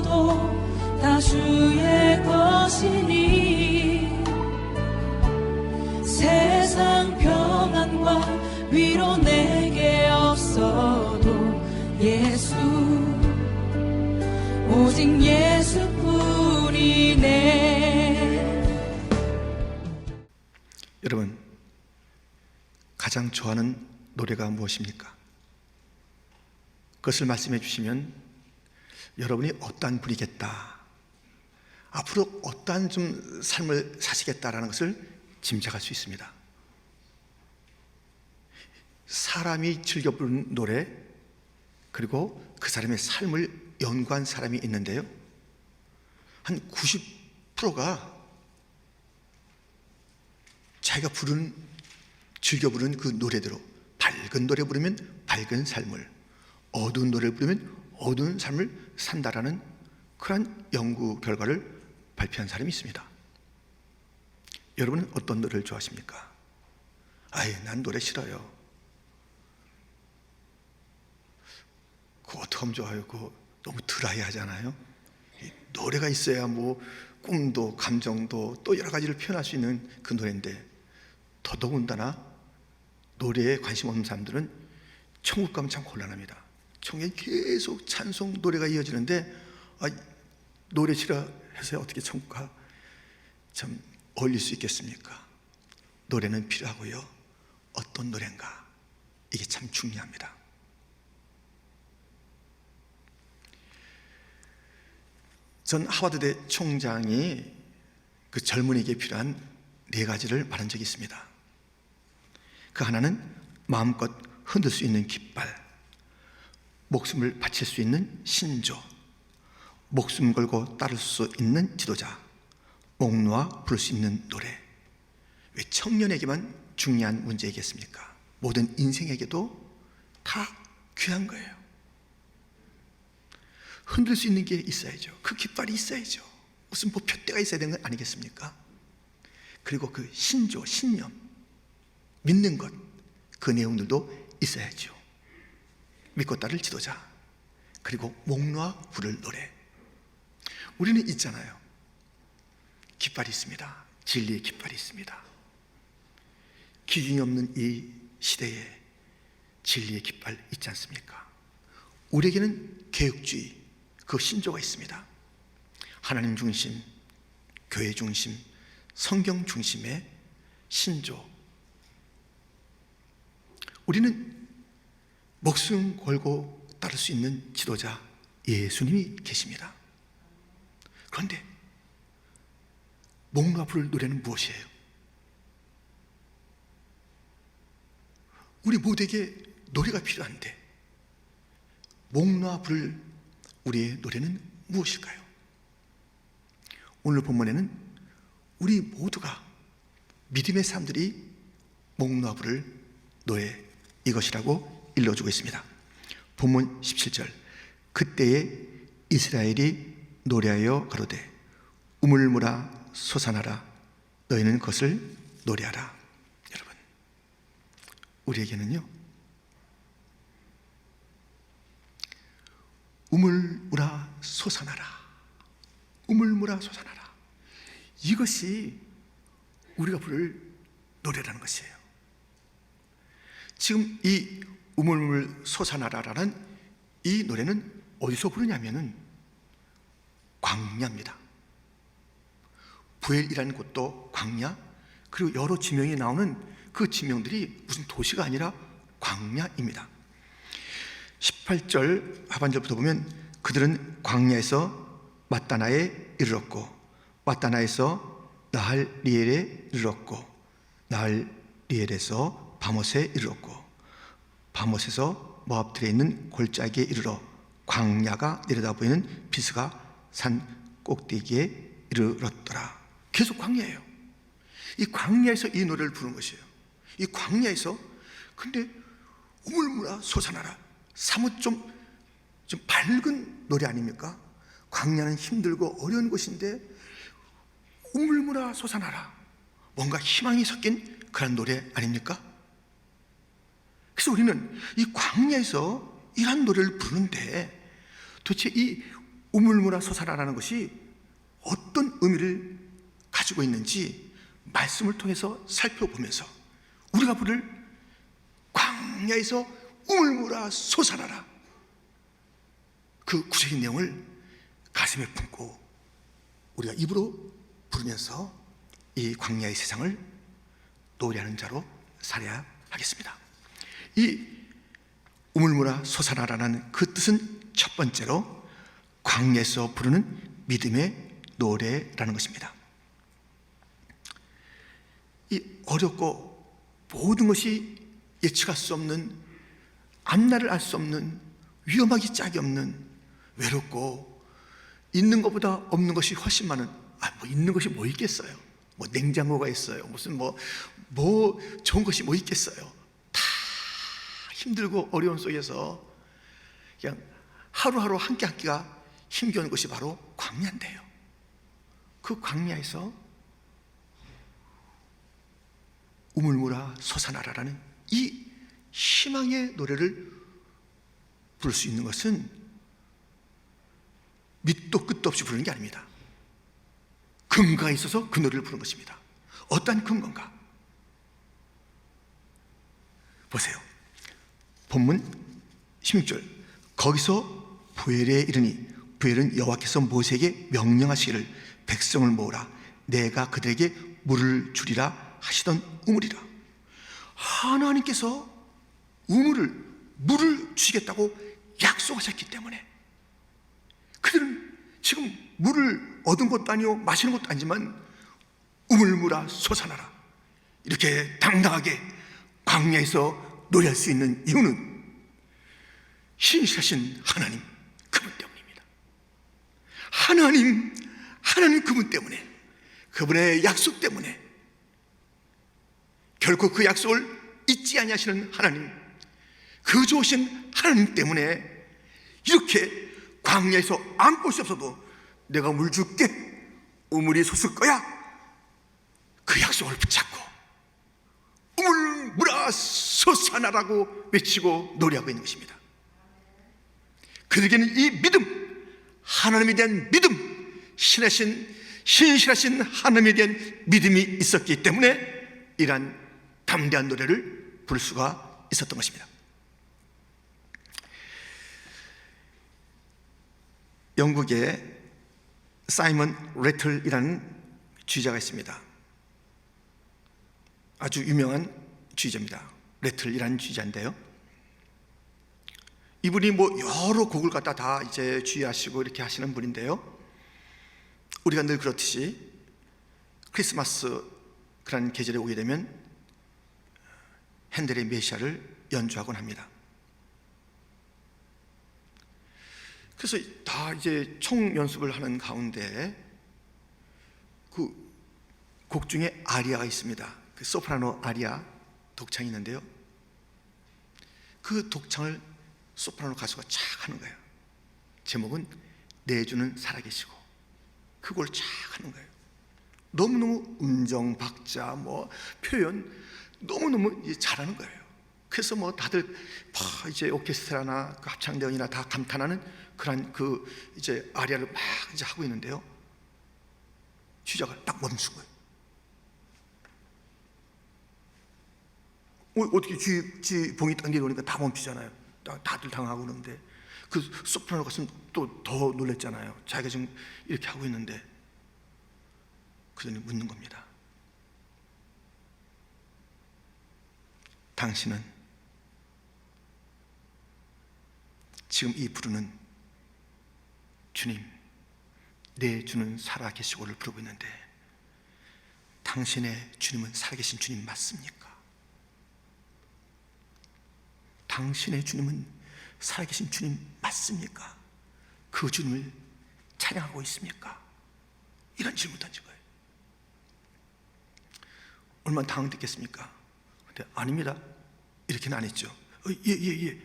없어도 다 주의 것이니 세상 평안과 위로 내게 없어도 예수 오직 예수뿐이네. 여러분, 가장 좋아하는 노래가 무엇입니까? 그것을 말씀해 주시면 여러분이 어떠한 분이겠다, 앞으로 어떠한 좀 삶을 사시겠다라는 것을 짐작할 수 있습니다. 사람이 즐겨 부르는 노래, 그리고 그 사람의 삶을 연구한 사람이 있는데요, 한 90%가 자기가 즐겨 부르는 그 노래대로 밝은 노래 부르면 밝은 삶을, 어두운 노래를 부르면 어두운 삶을 산다라는 그러한 연구 결과를 발표한 사람이 있습니다. 여러분은 어떤 노래를 좋아하십니까? 난 노래 싫어요. 그거 어떻게 하면 좋아요? 그거 너무 드라이하잖아요. 노래가 있어야 뭐 꿈도 감정도 또 여러 가지를 표현할 수 있는 그 노래인데, 더더군다나 노래에 관심 없는 사람들은 천국 가면 참 곤란합니다. 천국에 계속 찬송 노래가 이어지는데 노래 싫어해서 어떻게 천국과 참 어울릴 수 있겠습니까? 노래는 필요하고요, 어떤 노래인가, 이게 참 중요합니다. 전 하버드대 총장이 그 젊은이에게 필요한 4가지를 말한 적이 있습니다. 그 하나는 마음껏 흔들 수 있는 깃발, 목숨을 바칠 수 있는 신조, 목숨 걸고 따를 수 있는 지도자, 목 놓아 부를 수 있는 노래. 왜 청년에게만 중요한 문제이겠습니까? 모든 인생에게도 다 귀한 거예요. 흔들 수 있는 게 있어야죠. 그 깃발이 있어야죠. 무슨 뭐 푯대가 있어야 되는 건 아니겠습니까? 그리고 그 신조, 신념, 믿는 것, 그 내용들도 있어야죠. 믿고 따를 지도자, 그리고 목 놓아 부를 노래. 우리는 있잖아요. 깃발이 있습니다. 진리의 깃발이 있습니다. 기준이 없는 이 시대에 진리의 깃발 있지 않습니까? 우리에게는 개혁주의, 그 신조가 있습니다. 하나님 중심, 교회 중심, 성경 중심의 신조. 우리는 목숨 걸고 따를 수 있는 지도자 예수님이 계십니다. 그런데 목 놓아 부를 노래는 무엇이에요? 우리 모두에게 노래가 필요한데 목 놓아 부를 우리의 노래는 무엇일까요? 오늘 본문에는 우리 모두가 믿음의 사람들이 목 놓아 부를 노래, 이것이라고 일러주고 있습니다. 본문 17절, 그때에 이스라엘이 노래하여 가로되 우물물아 솟아나라, 너희는 그것을 노래하라. 여러분, 우리에게는요, 우물물아 솟아나라, 우물물아 솟아나라, 이것이 우리가 부를 노래라는 것이에요. 지금 이 우물물 솟아나라라는 이 노래는 어디서 부르냐면은 광야입니다. 부엘이라는 곳도 광야, 그리고 여러 지명이 나오는 그 지명들이 무슨 도시가 아니라 광야입니다. 18절 하반절부터 보면 그들은 광야에서 맛다나에 이르렀고 맛다나에서 나할리엘에 이르렀고 나할리엘에서 바못에 이르렀고 바못에서 모압들에 있는 골짜기에 이르러 광야가 내려다 보이는 비스가 산 꼭대기에 이르렀더라. 계속 광야예요. 이 광야에서 이 노래를 부르는 것이에요. 이 광야에서, 근데 우물물아 솟아나라, 사뭇 좀 밝은 노래 아닙니까? 광야는 힘들고 어려운 곳인데 우물물아 솟아나라, 뭔가 희망이 섞인 그런 노래 아닙니까? 그래서 우리는 이 광야에서 이런 노래를 부르는데 도대체 이 우물물아 솟아나라는 것이 어떤 의미를 가지고 있는지 말씀을 통해서 살펴보면서 우리가 부를 광야에서 우물물아 솟아나라, 그 구체적인 내용을 가슴에 품고 우리가 입으로 부르면서 이 광야의 세상을 노래하는 자로 살아야 하겠습니다. 이 우물물아 솟아나라는 그 뜻은 첫 번째로 광야에서 부르는 믿음의 노래라는 것입니다. 이 어렵고 모든 것이 예측할 수 없는, 앞날을 알 수 없는, 위험하기 짝이 없는, 외롭고 있는 것보다 없는 것이 훨씬 많은, 뭐 있는 것이 뭐 있겠어요? 뭐 냉장고가 있어요, 무슨 뭐 좋은 것이 뭐 있겠어요? 다 힘들고 어려운 속에서 그냥 하루하루 한 끼 한 끼가 힘겨운 것이 바로 광야인데요, 그 광야에서 우물물아 솟아나라라는 이 희망의 노래를 부를 수 있는 것은 밑도 끝도 없이 부르는 게 아닙니다. 근거가 있어서 그 노래를 부르는 것입니다. 어떠한 근거인가? 보세요. 본문 16절, 거기서 부엘에 이르니, 부엘은 여호와께서 모세에게 명령하시기를 백성을 모으라, 내가 그들에게 물을 주리라 하시던 우물이라. 하나님께서 물을 주시겠다고 약속하셨기 때문에 그들은 지금 물을 얻은 것도 아니요 마시는 것도 아니지만 우물물아 솟아나라, 이렇게 당당하게 광야에서 노래할 수 있는 이유는 신실하신 하나님 그분 때문입니다. 하나님 그분 때문에, 그분의 약속 때문에, 결코 그 약속을 잊지 아니하시는 하나님, 그 좋으신 하나님 때문에 이렇게 광야에서 아무 곳이 없어도 내가 물 줄게, 우물이 솟을 거야, 그 약속을 붙잡고 우물물아 솟아나라고 외치고 노래하고 있는 것입니다. 그들에게는 이 믿음, 하나님에 대한 믿음, 신실하신 하나님에 대한 믿음이 있었기 때문에 이러한 담대한 노래를 부를 수가 있었던 것입니다. 영국에 사이먼 레틀이라는 주의자가 있습니다. 아주 유명한 주의자입니다. 레틀이라는 주의자인데요, 이분이 뭐 여러 곡을 갖다 다 이제 주의하시고 이렇게 하시는 분인데요, 우리가 늘 그렇듯이 크리스마스 그런 계절에 오게 되면 핸델의 메시아를 연주하곤 합니다. 그래서 다 이제 총 연습을 하는 가운데 그 곡 중에 아리아가 있습니다. 그 소프라노 아리아 독창이 있는데요, 그 독창을 소프라노 가수가 쫙 하는 거예요. 제목은 내 주는 살아계시고, 그걸 쫙 하는 거예요. 너무너무 음정, 박자, 뭐 표현 너무너무 잘하는 거예요. 그래서 뭐 다들 이제 오케스트라나 그 합창대원이나 다 감탄하는 그런 그 이제 아리아를 막 이제 하고 있는데요, 주자가 딱 멈춘 거예요. 어떻게 쥐 봉이 딱 내려오니까 다 멈추잖아요. 다들 당하고 그러는데 그 소프라노 가수는 또 더 놀랬잖아요. 자기가 지금 이렇게 하고 있는데 그들이 묻는 겁니다. 당신은 지금 이 부르는 주님, 내 주는 살아계시고를 부르고 있는데 당신의 주님은 살아계신 주님 맞습니까? 당신의 주님은 살아계신 주님 맞습니까? 그 주님을 찬양하고 있습니까? 이런 질문 던진 거예요. 얼마나 당황됐겠습니까? 근데 아닙니다, 이렇게는 안 했죠. 예.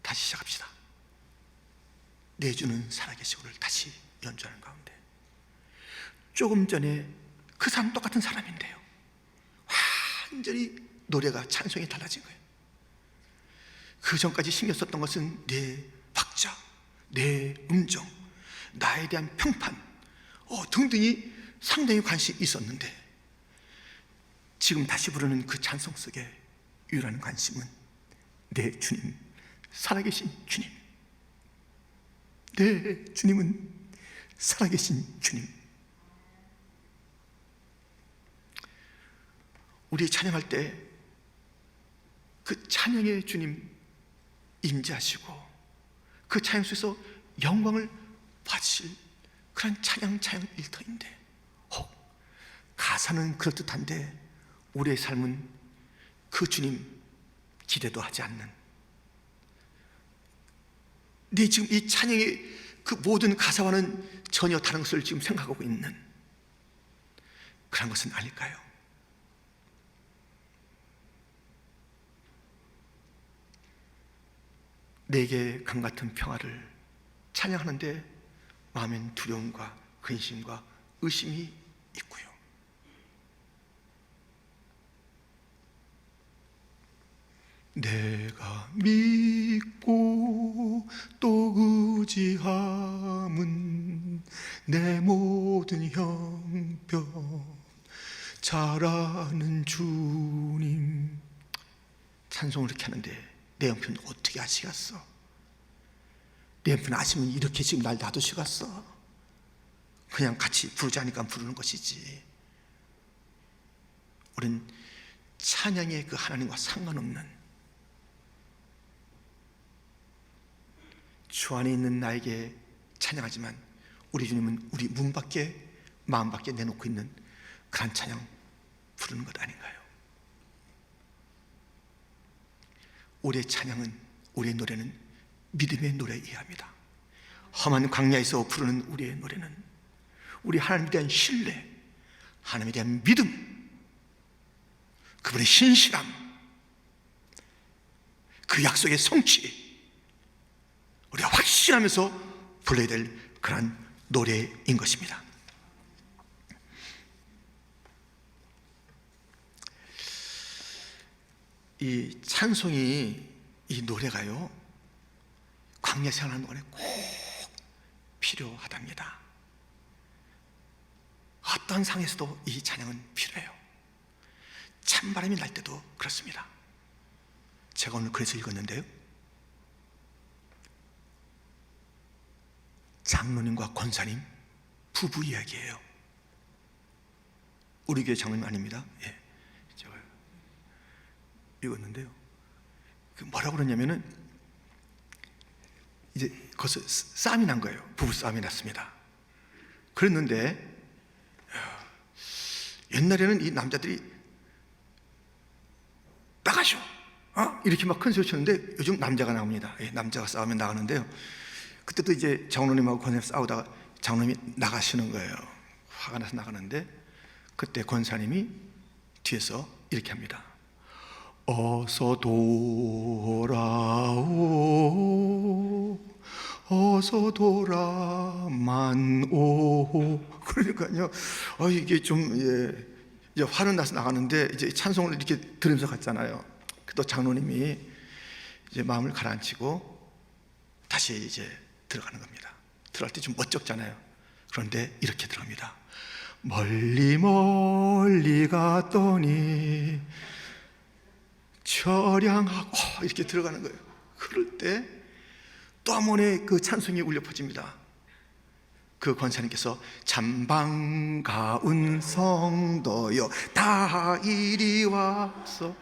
다시 시작합시다. 내 주는 살아계시고를 다시 연주하는 가운데 조금 전에 그 사람 똑같은 사람인데요, 완전히 노래가, 찬송이 달라진 거예요. 그 전까지 신경 썼던 것은 내 박자, 내 음정, 나에 대한 평판 등등이 상당히 관심이 있었는데, 지금 다시 부르는 그 찬송 속에 유일한 관심은 내 주님, 살아계신 주님, 내 주님은 살아계신 주님. 우리 찬양할 때 그 찬양의 주님 임재하시고 그 찬양 속에서 영광을 받으실 그런 찬양 일터인데, 가사는 그럴듯한데 우리의 삶은 그 주님 기대도 하지 않는, 네 지금 이 찬양의 그 모든 가사와는 전혀 다른 것을 지금 생각하고 있는 그런 것은 아닐까요? 내게 강같은 평화를 찬양하는데 마음엔 두려움과 근심과 의심이 있고요. 내가 믿고 또 의지함은 내 모든 형편 잘 아는 주님. 찬송을 이렇게 하는데 내 형편 어떻게 아시겠어? 내 형편 아시면 이렇게 지금 날 놔두시겠어? 그냥 같이 부르자니까 부르는 것이지. 우린 찬양의 그 하나님과 상관없는 주 안에 있는 나에게 찬양하지만 우리 주님은 우리 문 밖에 마음 밖에 내놓고 있는 그런 찬양 부르는 것 아닌가요? 우리의 찬양은, 우리의 노래는 믿음의 노래에 의합니다. 험한 광야에서 부르는 우리의 노래는 우리 하나님에 대한 신뢰, 하나님에 대한 믿음, 그분의 신실함, 그 약속의 성취, 우리가 확신하면서 불러야 될 그런 노래인 것입니다. 이 찬송이, 이 노래가요, 광야 생활하는 동안에 꼭 필요하답니다. 어떤 상황에서도 이 찬양은 필요해요. 찬바람이 날 때도 그렇습니다. 제가 오늘 그래서 읽었는데요, 장로님과 권사님 부부 이야기예요. 우리 교회 장로님 아닙니다. 예, 제가 읽었는데요, 뭐라고 그러냐면은 이제 거기서 싸움이 난 거예요. 부부 싸움이 났습니다. 그랬는데 옛날에는 이 남자들이 나가쇼 이렇게 막 큰 소리 쳤는데 요즘 남자가 나옵니다. 예, 남자가 싸우면 나가는데요, 그때도 이제 장로님하고 권사님 싸우다가 장로님이 나가시는 거예요. 화가 나서 나가는데 그때 권사님이 뒤에서 이렇게 합니다. 어서 돌아오, 어서 돌아만 오. 그러니까요, 이게 좀 이제 화는 나서 나가는데 이제 찬송을 이렇게 들으면서 갔잖아요. 또 장로님이 이제 마음을 가라앉히고 다시 이제 들어가는 겁니다. 들어갈 때 좀 멋쩍잖아요. 그런데 이렇게 들어갑니다. 멀리 멀리 갔더니 처량하고 이렇게 들어가는 거예요. 그럴 때 또 한 번의 그 찬송이 울려 퍼집니다. 그 권사님께서 잠방가운 성도여 다 이리 와서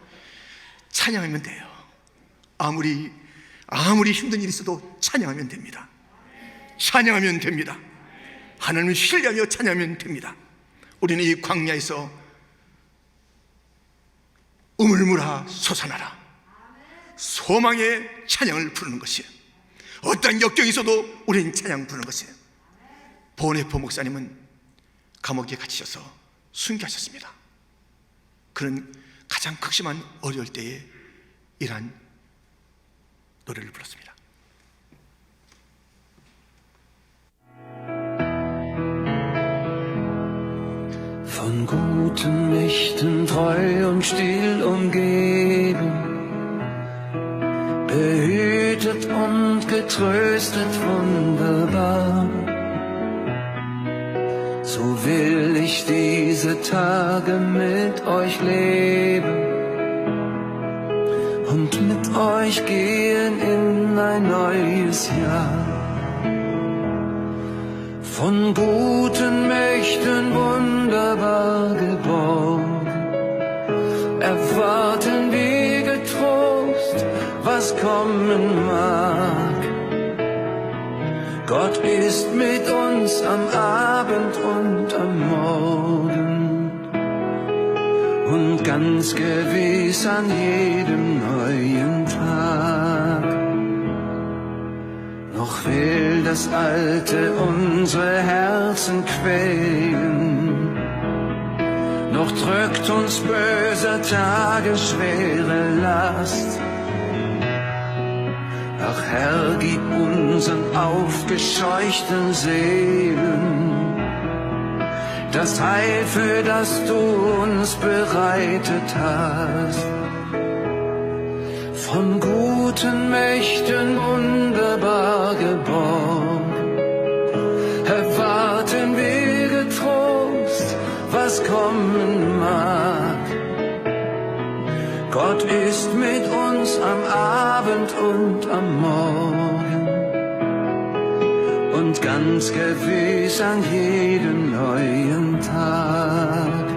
찬양하면 돼요. 아무리 힘든 일이 있어도 찬양하면 됩니다. 찬양하면 됩니다. 하나님을 신뢰하며 찬양하면 됩니다. 우리는 이 광야에서 우물물아 솟아나라, 소망의 찬양을 부르는 것이에요. 어떤 역경이 있어도 우리는 찬양 부르는 것이에요. 보네포 목사님은 감옥에 갇히셔서 순교하셨습니다. 그는 가장 극심한 어려울 때에 이러한 노래를 불렀습니다. Von guten Mächten treu und still umgeben, behütet und getragen tröstet wunderbar. So will ich diese Tage mit euch leben und mit euch gehen in ein neues Jahr. Von guten Mächten wunderbar geborgen, erwarten wir getrost, was kommen mag. Gott ist mit uns am Abend und am Morgen und ganz gewiss an jedem neuen Tag. Noch will das Alte unsere Herzen quälen, noch drückt uns böser Tage schwere Last. Ach Herr, gib unseren aufgescheuchten Seelen das Heil, für das du uns bereitet hast. Von guten Mächten wunderbar geborgen, erwarten wir getrost, was kommen mag. Gott ist mit uns am Abend und am Morgen und ganz gewiss an jedem neuen Tag.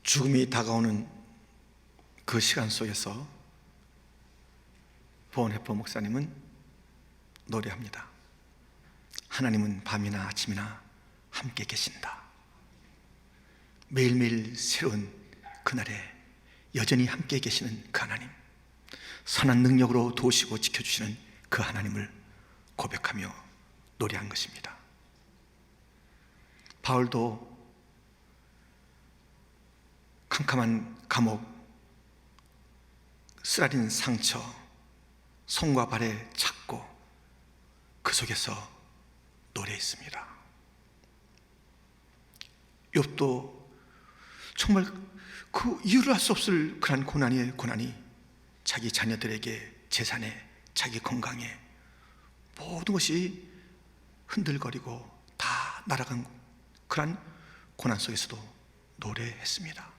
죽음이 다가오는 그 시간 속에서 보은해퍼 목사님은 노래합니다. 하나님은 밤이나 아침이나 함께 계신다. 매일매일 새로운 그날에 여전히 함께 계시는 그 하나님, 선한 능력으로 도우시고 지켜주시는 그 하나님을 고백하며 노래한 것입니다. 바울도 캄캄한 감옥, 쓰라린 상처, 손과 발에 찾고 그 속에서 노래했습니다. 욥도 정말 그 이유를 알 수 없을 그런 고난이 자기 자녀들에게, 재산에, 자기 건강에 모든 것이 흔들거리고 다 날아간 그런 고난 속에서도 노래했습니다.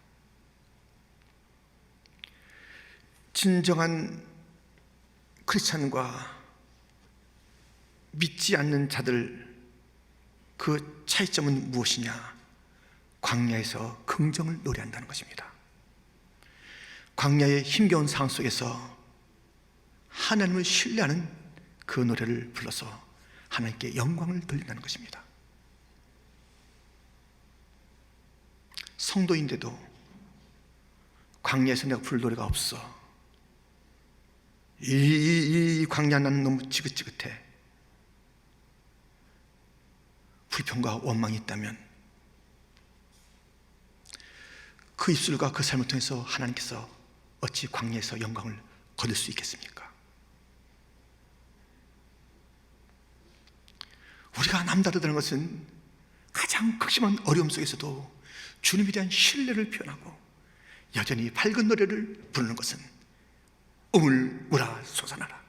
진정한 크리스찬과 믿지 않는 자들, 그 차이점은 무엇이냐? 광야에서 긍정을 노래한다는 것입니다. 광야의 힘겨운 상황 속에서 하나님을 신뢰하는 그 노래를 불러서 하나님께 영광을 돌린다는 것입니다. 성도인데도 광야에서 내가 부를 노래가 없어, 이 광야 나는 너무 지긋지긋해, 불평과 원망이 있다면 그 입술과 그 삶을 통해서 하나님께서 어찌 광야에서 영광을 거둘 수 있겠습니까? 우리가 남다르다는 것은 가장 극심한 어려움 속에서도 주님에 대한 신뢰를 표현하고 여전히 밝은 노래를 부르는 것은 우물물아 솟아나라.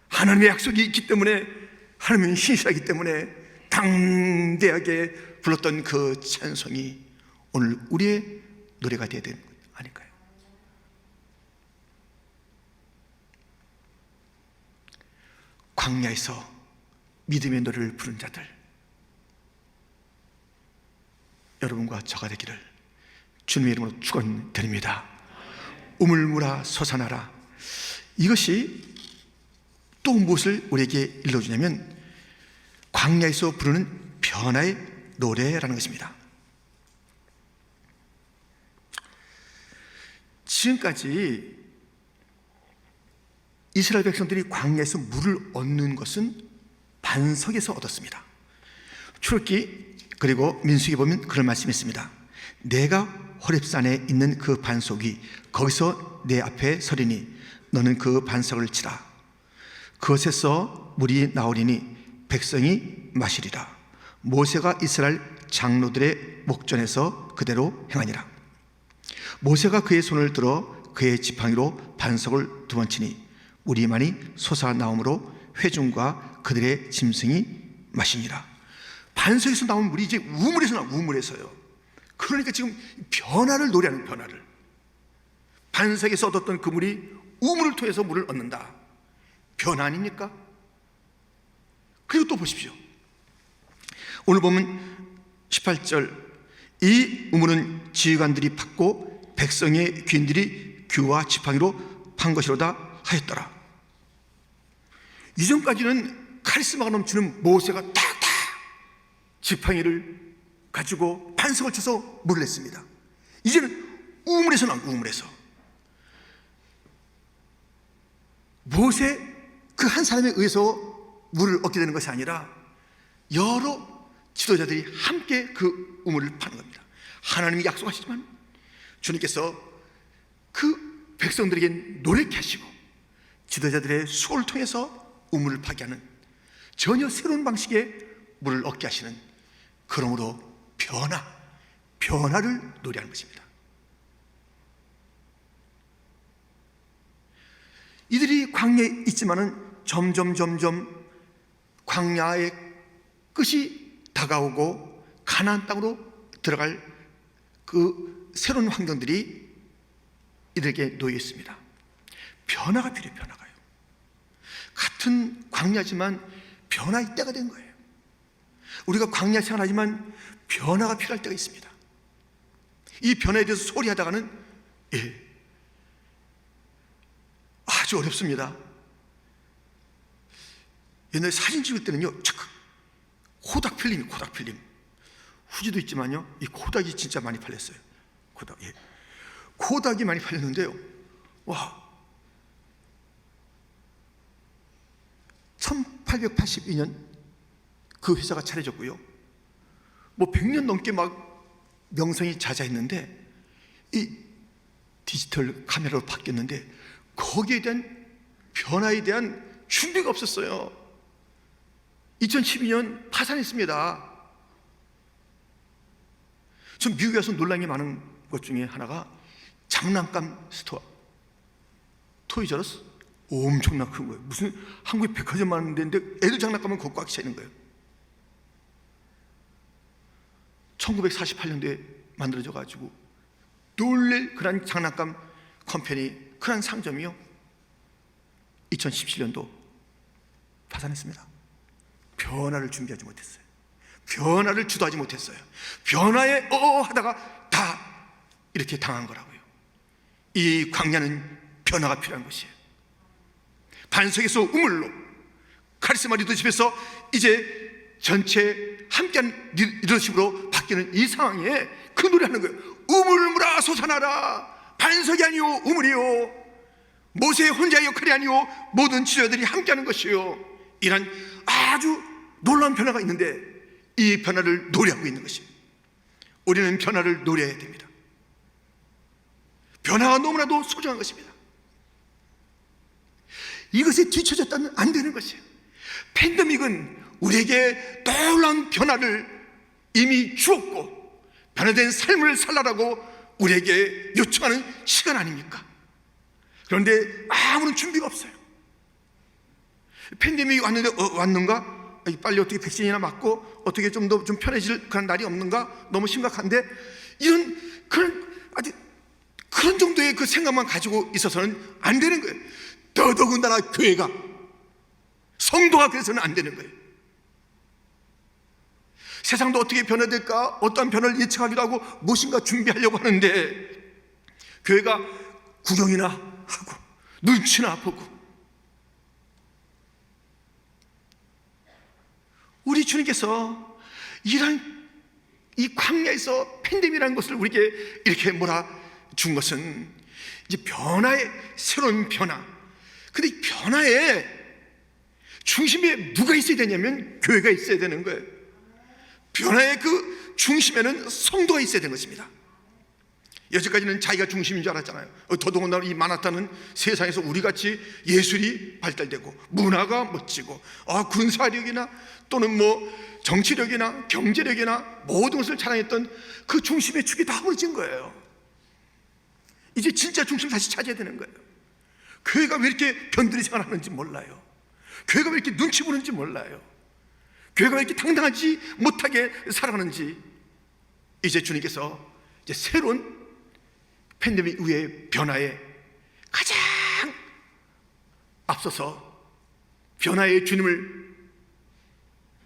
하나님의 약속이 있기 때문에, 하나님은 신실하기 때문에 당대하게 불렀던 그 찬송이 오늘 우리의 노래가 되어야 되는 것 아닐까요? 광야에서 믿음의 노래를 부른 자들, 여러분과 저가 되기를 주님의 이름으로 축원드립니다. 우물물아 솟아나라. 이것이 또 무엇을 우리에게 일러주냐면 광야에서 부르는 변화의 노래라는 것입니다. 지금까지 이스라엘 백성들이 광야에서 물을 얻는 것은 반석에서 얻었습니다. 출애굽기 그리고 민수기 보면 그런 말씀이 있습니다. 내가 호렙산에 있는 그 반석이 거기서 내 앞에 서리니 너는 그 반석을 치라. 그것에서 물이 나오리니 백성이 마시리라. 모세가 이스라엘 장로들의 목전에서 그대로 행하니라. 모세가 그의 손을 들어 그의 지팡이로 반석을 2번 치니 물이 많이 솟아나오므로 회중과 그들의 짐승이 마시니라. 반석에서 나온 물이 이제 우물에서 나와. 우물에서요. 그러니까 지금 변화를 노래하는, 변화를. 반석에서 얻었던 그 물이 우물을 통해서 물을 얻는다. 변화 아닙니까? 그리고 또 보십시오. 오늘 보면 18절, 이 우물은 지휘관들이 팠고 백성의 귀인들이 규와 지팡이로 판 것이로다 하였더라. 이전까지는 카리스마가 넘치는 모세가 딱딱 지팡이를 가지고 반석을 쳐서 물을 냈습니다. 이제는 우물에서 나온, 우물에서. 모세 그 한 사람에 의해서 물을 얻게 되는 것이 아니라 여러 지도자들이 함께 그 우물을 파는 겁니다. 하나님이 약속하시지만 주님께서 그 백성들에게 노력케 하시고 지도자들의 수고를 통해서 우물을 파게 하는 전혀 새로운 방식의 물을 얻게 하시는, 그러므로 변화를 노래하는 것입니다. 이들이 광야에 있지만은 점점 광야의 끝이 다가오고 가나안 땅으로 들어갈 그 새로운 환경들이 이들에게 놓여 있습니다. 변화가 필요해요. 변화가요. 같은 광야지만 변화의 때가 된 거예요. 우리가 광야 생활하지만 변화가 필요할 때가 있습니다. 이 변화에 대해서 소리하다가는 아주 어렵습니다. 옛날에 사진 찍을 때는요, 잠깐 코닥 필름. 후지도 있지만요, 이 코닥이 진짜 많이 팔렸어요. 코닥이 많이 팔렸는데요, 와, 1882년 그 회사가 차려졌고요, 뭐 100년 넘게 막 명성이 자자했는데 이 디지털 카메라로 바뀌었는데 거기에 대한 변화에 대한 준비가 없었어요. 2012년 파산했습니다. 전 미국에 와서 놀란 게 많은 것 중에 하나가 장난감 스토어, 토이저러스, 엄청나 큰 거예요. 무슨 한국에 백화점 많은 데인데 애들 장난감은 거기 꽉 차 있는 거예요. 1948년도에 만들어져 가지고 놀랄 그런 장난감 컴퍼니, 그런 상점이요, 2017년도 파산했습니다. 변화를 준비하지 못했어요. 변화를 주도하지 못했어요. 변화에 하다가 다 이렇게 당한 거라고요. 이 광야는 변화가 필요한 것이에요. 반석에서 우물로, 카리스마 리더십에서 이제 전체 함께한 리더십으로 바뀌는 이 상황에 그 노래하는 거예요. 우물물아 솟아나라. 반석이 아니요 우물이요. 모세의 혼자의 역할이 아니요 모든 지도자들이 함께하는 것이요. 이런 아주 놀라운 변화가 있는데 이 변화를 노래하고 있는 것이에요. 우리는 변화를 노래해야 됩니다. 변화가 너무나도 소중한 것입니다. 이것에 뒤처졌다면 안 되는 것이에요. 팬데믹은 우리에게 놀라운 변화를 이미 주었고 변화된 삶을 살라라고 우리에게 요청하는 시간 아닙니까? 그런데 아무런 준비가 없어요. 팬데믹이 왔는가? 빨리 어떻게 백신이나 맞고 어떻게 좀 더 좀 편해질 그런 날이 없는가? 너무 심각한데, 이런 그런 정도의 그 생각만 가지고 있어서는 안 되는 거예요. 더더군다나 교회가, 성도가 그래서는 안 되는 거예요. 세상도 어떻게 변화될까? 어떠한 변화를 예측하기도 하고 무엇인가 준비하려고 하는데 교회가 구경이나 하고 눈치나 보고, 우리 주님께서 이런 이 광야에서 팬데믹이라는 것을 우리에게 이렇게 몰아준 것은 이제 변화의 새로운 변화. 근데 이 변화의 중심에 누가 있어야 되냐면 교회가 있어야 되는 거예요. 변화의 그 중심에는 성도가 있어야 되는 것입니다. 여태까지는 자기가 중심인 줄 알았잖아요. 더더군다나 이 마나타는 세상에서 우리같이 예술이 발달되고 문화가 멋지고 군사력이나 또는 뭐 정치력이나 경제력이나 모든 것을 자랑했던 그 중심의 축이 다 무너진 거예요. 이제 진짜 중심 다시 찾아야 되는 거예요. 교회가 왜 이렇게 변두리 생활하는지 몰라요. 교회가 왜 이렇게 눈치 보는지 몰라요. 교회가 왜 이렇게 당당하지 못하게 살아가는지 이제 주님께서 이제 새로운 팬데믹 이후의 변화에 가장 앞서서 변화의 주님을,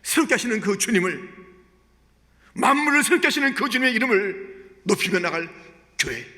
새롭게 하시는 그 주님을, 만물을 새롭게 하시는 그 주님의 이름을 높이며 나갈 교회,